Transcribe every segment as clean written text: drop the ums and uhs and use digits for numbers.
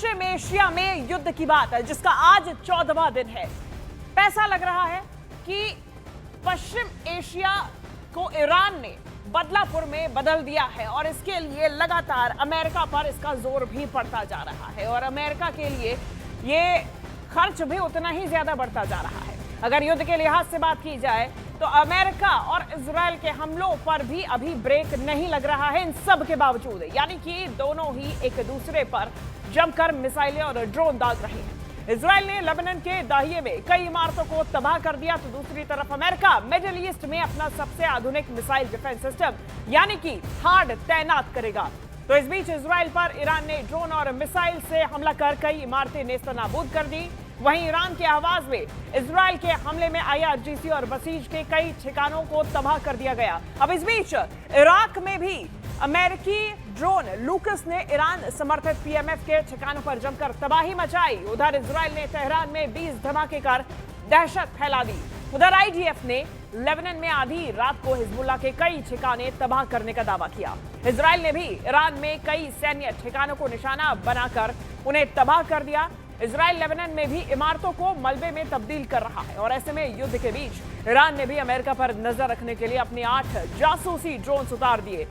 पश्चिम Asia में युद्ध की बात है जिसका आज 14वां दिन है। ऐसा लग रहा है कि पश्चिम एशिया को ईरान ने बदलापुर में बदल दिया है और इसके लिए लगातार अमेरिका पर इसका जोर भी पड़ता जा रहा है और अमेरिका के लिए ये खर्च भी उतना ही ज्यादा बढ़ता जा रहा है। अगर युद्ध के लिहाज से बात की जाए तो अमेरिका और इजराइल के हमलों पर भी अभी ब्रेक नहीं लग रहा है इन सब के बावजूद, यानी कि दोनों ही एक दूसरे पर जमकर मिसाइलें और ड्रोन दाग रहे हैं। इजराइल ने लेबनान के दाहिए में कई इमारतों को तबाह कर दिया तो दूसरी तरफ अमेरिका मिडिल ईस्ट में अपना सबसे आधुनिक मिसाइल डिफेंस सिस्टम यानी कि हार्ड तैनात करेगा। तो इस बीच इजराइल पर ईरान ने ड्रोन और मिसाइल से हमला कर कई इमारतें नेस्तनाबूद कर दी। वहीं ईरान के आवाज में इजराइल के हमले में IRGC और बसीज के कई ठिकानों को तबाह कर दिया गया। अब इस बीच इराक में भी अमेरिकी ड्रोन लूकस ने ईरान समर्थित PMF के ठिकानों पर जमकर तबाही मचाई। उधर इजराइल ने तेहरान में 20 धमाके कर दहशत फैला दी। उधर IDF ने लेबनान में आधी रात को हिजबुल्लाह के कई ठिकाने तबाह करने का दावा किया। इजराइल ने भी ईरान में कई सैन्य ठिकानों को निशाना बनाकर उन्हें तबाह कर दिया। इजराइल लेबनान में भी इमारतों को मलबे में तब्दील कर रहा है और ऐसे में युद्ध के बीच ईरान ने भी अमेरिका पर नजर रखने के लिए अपने 8 जासूसी ड्रोन उतार दिए।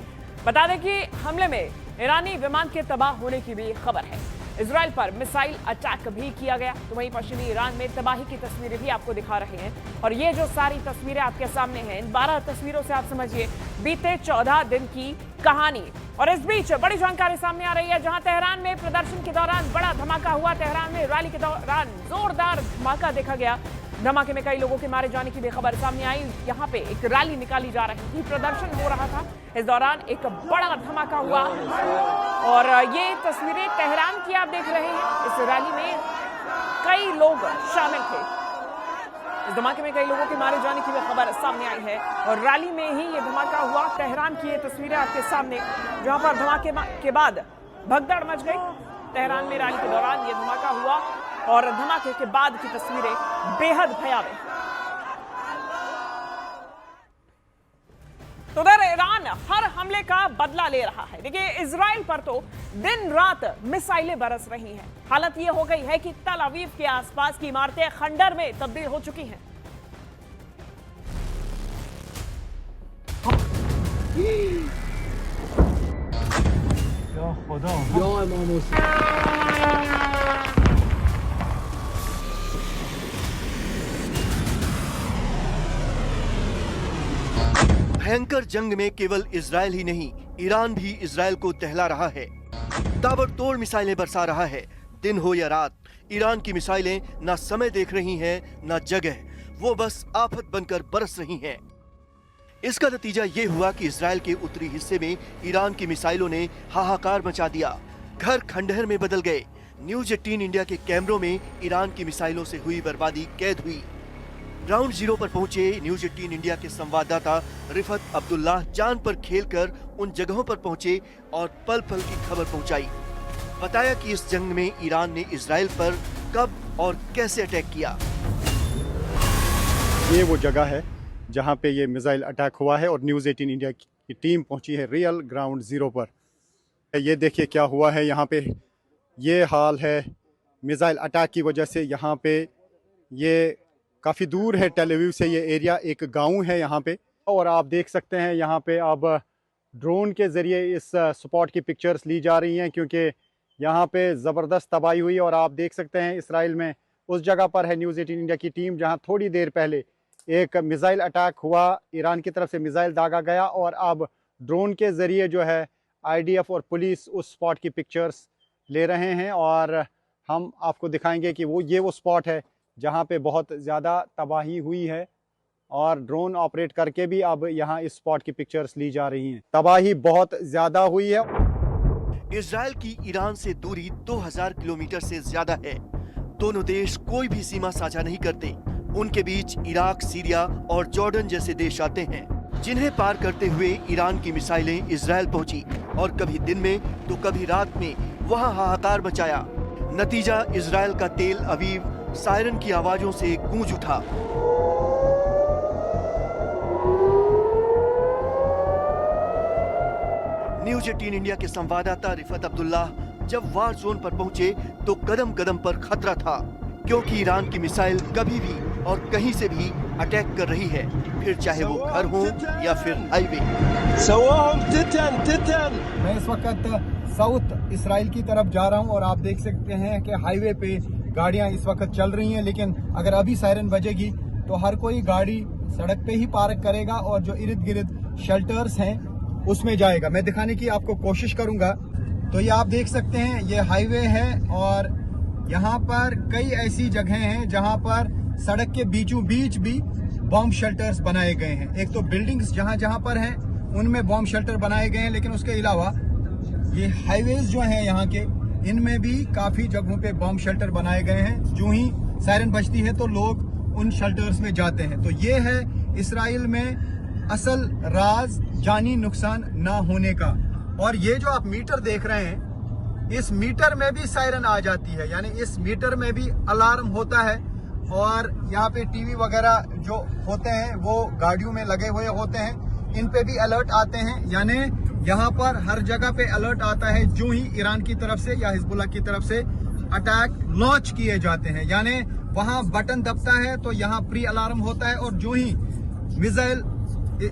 बता दें कि हमले में ईरानी विमान के तबाह होने की भी खबर है। इजराइल पर मिसाइल अटैक भी किया गया तो वहीं पश्चिमी ईरान में तबाही की तस्वीरें भी आपको दिखा रहे हैं और ये जो सारी तस्वीरें आपके सामने हैं इन 12 तस्वीरों से आप समझिए बीते 14 दिन की कहानी। और इस बीच बड़ी जानकारी सामने आ रही है जहां तेहरान में प्रदर्शन के दौरान बड़ा धमाका हुआ। तेहरान में रैली के दौरान जोरदार धमाका देखा गया। धमाके में कई लोगों के मारे जाने की भी खबर सामने आई। यहाँ पे एक रैली निकाली जा रही थी, प्रदर्शन हो रहा था, इस दौरान एक बड़ा धमाका हुआ और ये तस्वीरें तेहरान की आप देख रहे हैं। इस रैली में कई लोग शामिल थे। इस धमाके में कई लोगों के मारे जाने की भी खबर सामने आई है और रैली में ही ये धमाका हुआ। तेहरान की ये तस्वीरें आपके सामने जहां पर धमाके के बाद भगदड़ मच गई। तेहरान में रैली के दौरान ये धमाका हुआ और धमाके के बाद की तस्वीरें बेहद भयावह। तो उधर ईरान हर हमले का बदला ले रहा है। देखिए इजराइल पर तो दिन रात मिसाइलें बरस रही हैं। हालत ये हो गई है कि तल अवीव के आसपास की इमारतें खंडर में तब्दील हो चुकी हैं। या खुदा, भयंकर जंग में केवल इजराइल ही नहीं, ईरान भी इजराइल को दहला रहा है। ताबड़तोड़ मिसाइलें बरसा रहा है। दिन हो या रात, ईरान की मिसाइलें न समय देख रही हैं, न जगह, वो बस आफत बनकर बरस रही हैं। इसका नतीजा ये हुआ कि इजराइल के उत्तरी हिस्से में ईरान की मिसाइलों ने हाहाकार मचा दिया। घर खंडहर में बदल गए। न्यूज 18 इंडिया के कैमरों में ईरान की मिसाइलों से हुई बर्बादी कैद हुई। ग्राउंड जीरो पर पहुंचे न्यूज 18 इंडिया के संवाददाता रिफत अब्दुल्लाह जान पर खेलकर उन जगहों पर पहुंचे और पल पल की खबर पहुंचाई। बताया कि इस जंग में ईरान ने इजराइल पर कब और कैसे अटैक किया। ये वो जगह है जहां पे ये मिसाइल अटैक हुआ है और न्यूज़ 18 इंडिया की टीम पहुंची है रियल ग्राउंड जीरो पर। ये देखिए क्या हुआ है यहाँ पे। ये हाल है मिसाइल अटैक की वजह से। यहाँ पे ये काफ़ी दूर है टेल अवीव से, ये एरिया एक गांव है यहाँ पे। और आप देख सकते हैं यहाँ पे अब ड्रोन के ज़रिए इस स्पॉट की पिक्चर्स ली जा रही हैं क्योंकि यहाँ पे ज़बरदस्त तबाही हुई। और आप देख सकते हैं इसराइल में उस जगह पर है न्यूज़ 18 इंडिया की टीम जहाँ थोड़ी देर पहले एक मिसाइल अटैक हुआ, ईरान की तरफ से मिसाइल दागा गया और अब ड्रोन के ज़रिए जो है IDF और पुलिस उस स्पॉट की पिक्चर्स ले रहे हैं। और हम आपको दिखाएंगे कि ये वो स्पॉट है जहाँ पे बहुत ज़्यादा तबाही हुई है और ड्रोन ऑपरेट करके भी अब यहाँ इस स्पॉट की पिक्चर्स ली जा रही हैं। तबाही बहुत ज़्यादा हुई है। इजराइल की ईरान से दूरी 2000 किलोमीटर से ज्यादा है। दोनों देश कोई भी सीमा साझा नहीं करते। उनके बीच इराक, सीरिया और जॉर्डन जैसे देश आते हैं जिन्हें पार करते हुए ईरान की मिसाइलें इजराइल पहुंची और कभी दिन में तो कभी रात में वहां हाहाकार मचाया। नतीजा इजराइल का तेल अवीव सायरन की आवाजों से गूंज उठा। न्यूज 18 इंडिया के संवाददाता रिफत अब्दुल्लाह जब वार जोन पर पहुंचे तो कदम कदम पर खतरा था, क्योंकि ईरान की मिसाइल कभी भी और कहीं से भी अटैक कर रही है, फिर चाहे वो घर हो या फिर हाईवे। मैं इस वक्त साउथ इसराइल की तरफ जा रहा हूं और आप देख सकते हैं कि हाईवे पे गाड़ियां इस वक्त चल रही हैं, लेकिन अगर अभी सायरन बजेगी तो हर कोई गाड़ी सड़क पे ही पार्क करेगा और जो इर्द गिर्द शेल्टर्स हैं उसमें जाएगा। मैं दिखाने की आपको कोशिश करूंगा। तो ये आप देख सकते हैं, ये हाईवे है और यहाँ पर कई ऐसी जगह हैं जहाँ पर सड़क के बीचों बीच भी बॉम्ब शेल्टर्स बनाए गए हैं। एक तो बिल्डिंग्स जहाँ जहाँ पर हैं उनमें बॉम्ब शेल्टर बनाए गए हैं, लेकिन उसके अलावा ये हाईवेज जो हैं यहाँ के, इनमें भी काफी जगहों पे बॉम्ब शेल्टर बनाए गए हैं। जो ही सायरन बजती है तो लोग उन शेल्टर्स में जाते हैं। तो ये है इसराइल में असल राज जानी नुकसान ना होने का। और ये जो आप मीटर देख रहे हैं, इस मीटर में भी सायरन आ जाती है, यानी इस मीटर में भी अलार्म होता है। और यहाँ पे टीवी वगैरह जो होते हैं वो गाड़ियों में लगे हुए होते हैं, इन पे भी अलर्ट आते हैं। यानी यहाँ पर हर जगह पे अलर्ट आता है जो ही ईरान की तरफ से या हिजबुल्लाह की तरफ से अटैक लॉन्च किए जाते हैं। यानी वहाँ बटन दबता है तो यहाँ प्री अलार्म होता है, और जो ही मिसाइल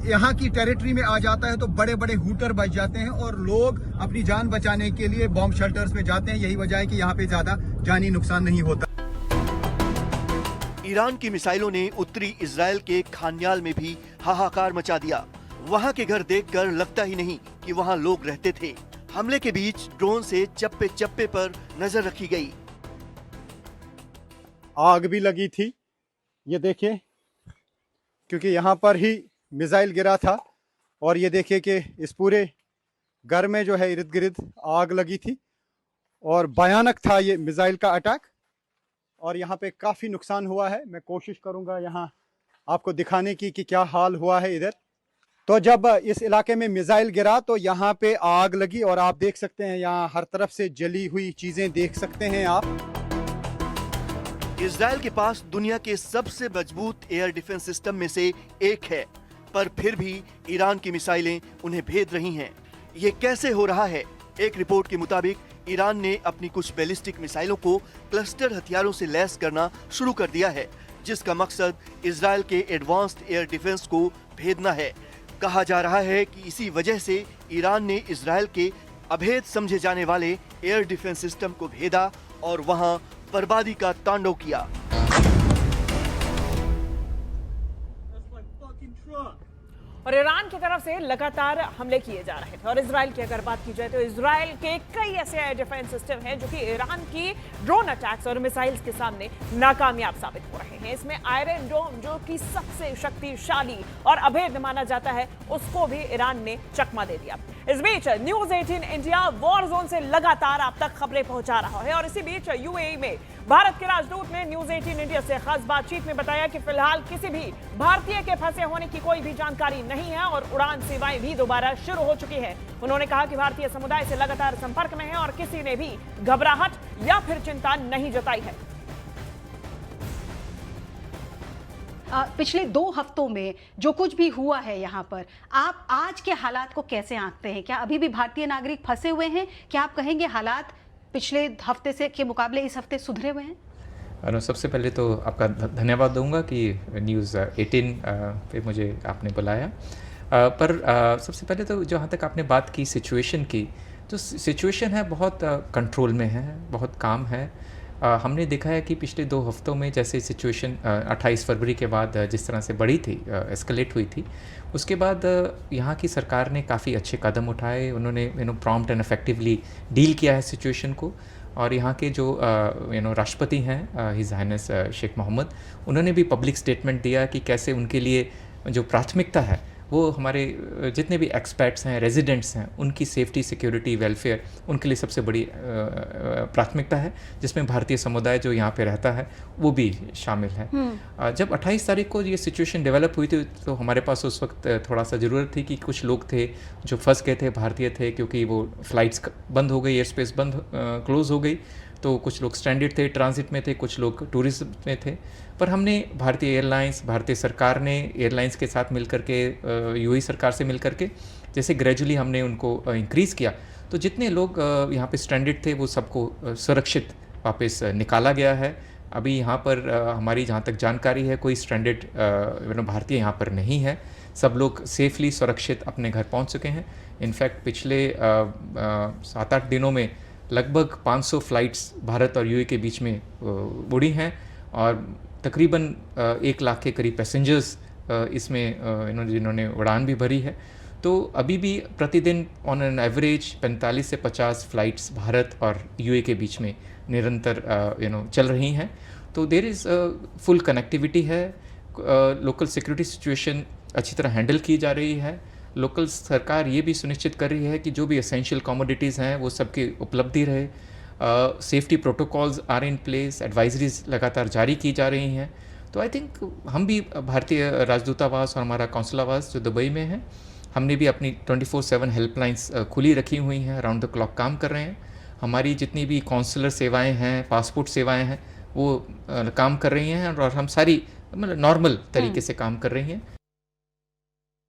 यहाँ की टेरिटरी में आ जाता है तो बड़े बड़े हूटर बज जाते हैं और लोग अपनी जान बचाने के लिए बॉम्ब शेल्टर्स में जाते हैं। यही वजह है कि यहाँ पे ज्यादा जानी नुकसान नहीं होता। ईरान की मिसाइलों ने उत्तरी इजराइल के खान्याल में भी हाहाकार मचा दिया। वहाँ के घर देखकर लगता ही नहीं कि वहाँ लोग रहते थे। हमले के बीच ड्रोन से चप्पे चप्पे पर नजर रखी गई। आग भी लगी थी, ये देखिए, क्योंकि यहाँ पर ही मिसाइल गिरा था। और ये देखिए कि इस पूरे घर में जो है इर्द गिर्द आग लगी थी और भयानक था ये मिसाइल का अटैक। और यहाँ पे काफ़ी नुकसान हुआ है। मैं कोशिश करूँगा यहाँ आपको दिखाने की कि क्या हाल हुआ है इधर। तो जब इस इलाके में मिसाइल गिरा तो यहाँ पे आग लगी और आप देख सकते हैं यहाँ हर तरफ से जली हुई चीज़ें देख सकते हैं आप। इजराइल के पास दुनिया के सबसे मजबूत एयर डिफेंस सिस्टम में से एक है, पर फिर भी ईरान की मिसाइलें उन्हें भेद रही हैं। ये कैसे हो रहा है? एक रिपोर्ट के मुताबिक ईरान ने अपनी कुछ बैलिस्टिक मिसाइलों को क्लस्टर हथियारों से लैस करना शुरू कर दिया है, जिसका मकसद इजराइल के एडवांस्ड एयर डिफेंस को भेदना है। कहा जा रहा है कि इसी वजह से ईरान ने इजराइल के अभेद समझे जाने वाले एयर डिफेंस सिस्टम को भेदा और वहां बर्बादी का तांडव किया। और ईरान की तरफ से लगातार हमले किए जा रहे थे। और इजराइल की अगर बात की जाए तो इजराइल के कई ऐसे एयर डिफेंस सिस्टम हैं जो कि ईरान की ड्रोन अटैक्स और मिसाइल्स के सामने नाकामयाब साबित हो रहे हैं। इसमें आयरन डोम, जो कि सबसे शक्तिशाली और अभेद्य माना जाता है, उसको भी ईरान ने चकमा दे दिया। इस बीच न्यूज 18 इंडिया वॉर जोन से लगातार आप तक खबरें पहुंचा रहा है। और इसी बीच यूएई में भारत के राजदूत ने न्यूज 18 इंडिया से खास बातचीत में बताया कि फिलहाल किसी भी भारतीय के फंसे होने की कोई भी जानकारी नहीं है और उड़ान सेवाएं भी दोबारा शुरू हो चुकी हैं। उन्होंने कहा कि भारतीय समुदाय से लगातार संपर्क में है और किसी ने भी घबराहट या फिर चिंता नहीं जताई है। पिछले 2 हफ्तों में जो कुछ भी हुआ है यहाँ पर, आप आज के हालात को कैसे आंकते हैं? क्या अभी भी भारतीय नागरिक फंसे हुए हैं? क्या आप कहेंगे हालात पिछले हफ्ते से के मुकाबले इस हफ्ते सुधरे हुए हैं? सबसे पहले तो आपका धन्यवाद दूंगा कि न्यूज़ 18 पे मुझे आपने बुलाया। पर सबसे पहले तो जहाँ तक आपने बात की सिचुएशन की, तो सिचुएशन है बहुत कंट्रोल में है, बहुत काम है। हमने देखा है कि पिछले 2 हफ्तों में जैसे सिचुएशन 28 फरवरी के बाद जिस तरह से बढ़ी थी, एस्केलेट हुई थी, उसके बाद यहाँ की सरकार ने काफ़ी अच्छे कदम उठाए। उन्होंने प्रॉम्प्ट एंड इफेक्टिवली डील किया है सिचुएशन को। और यहाँ के जो राष्ट्रपति हैं हिज हाइनेस शेख मोहम्मद, उन्होंने भी पब्लिक स्टेटमेंट दिया कि कैसे उनके लिए जो प्राथमिकता है वो हमारे जितने भी एक्सपर्ट्स हैं, रेजिडेंट्स हैं, उनकी सेफ्टी, सिक्योरिटी, वेलफेयर उनके लिए सबसे बड़ी प्राथमिकता है, जिसमें भारतीय समुदाय जो यहाँ पे रहता है वो भी शामिल है। जब 28 तारीख को ये सिचुएशन डेवलप हुई थी तो हमारे पास उस वक्त थोड़ा सा ज़रूरत थी कि कुछ लोग थे जो फंस गए थे, भारतीय थे, क्योंकि वो फ्लाइट्स बंद हो गई, एयर स्पेस बंद क्लोज़ हो गई, तो कुछ लोग स्ट्रैंडेड थे, ट्रांजिट में थे, कुछ लोग टूरिज्म में थे। पर हमने भारतीय एयरलाइंस, भारतीय सरकार ने एयरलाइंस के साथ मिलकर के, यूएई सरकार से मिलकर के जैसे ग्रेजुअली हमने उनको इंक्रीज़ किया, तो जितने लोग यहाँ पे स्ट्रैंडेड थे वो सबको सुरक्षित वापस निकाला गया है। अभी यहाँ पर हमारी जहाँ तक जानकारी है कोई स्ट्रैंडेड भारतीय यहाँ पर नहीं है। सब लोग सेफली सुरक्षित अपने घर पहुँच चुके हैं। इनफैक्ट पिछले 7-8 दिनों में लगभग 500 फ़्लाइट्स भारत और यूएई के बीच में उड़ी हैं और तकरीबन 1 लाख के करीब पैसेंजर्स इसमें जिन्होंने उड़ान भी भरी है। तो अभी भी प्रतिदिन ऑन एन एवरेज 45 से 50 फ़्लाइट्स भारत और यूएई के बीच में निरंतर चल रही हैं। तो देयर इज़ फुल कनेक्टिविटी है। लोकल सिक्योरिटी सिचुएशन अच्छी तरह हैंडल की जा रही है। लोकल सरकार ये भी सुनिश्चित कर रही है कि जो भी एसेंशियल कमोडिटीज़ हैं वो सबकी उपलब्धि रहे। Safety protocols are in place, advisories लगातार जारी की जा रही हैं। तो आई थिंक हम भी भारतीय राजदूतावास और हमारा कौंसलावास जो दुबई में है, हमने भी अपनी 24/7 हेल्पलाइंस खुली रखी हुई हैं, राउंड द क्लॉक काम कर रहे हैं। हमारी जितनी भी कौंसलर सेवाएं हैं, पासपोर्ट सेवाएं हैं, वो काम कर रही हैं और हम सारी मतलब नॉर्मल तरीके से काम कर रही हैं।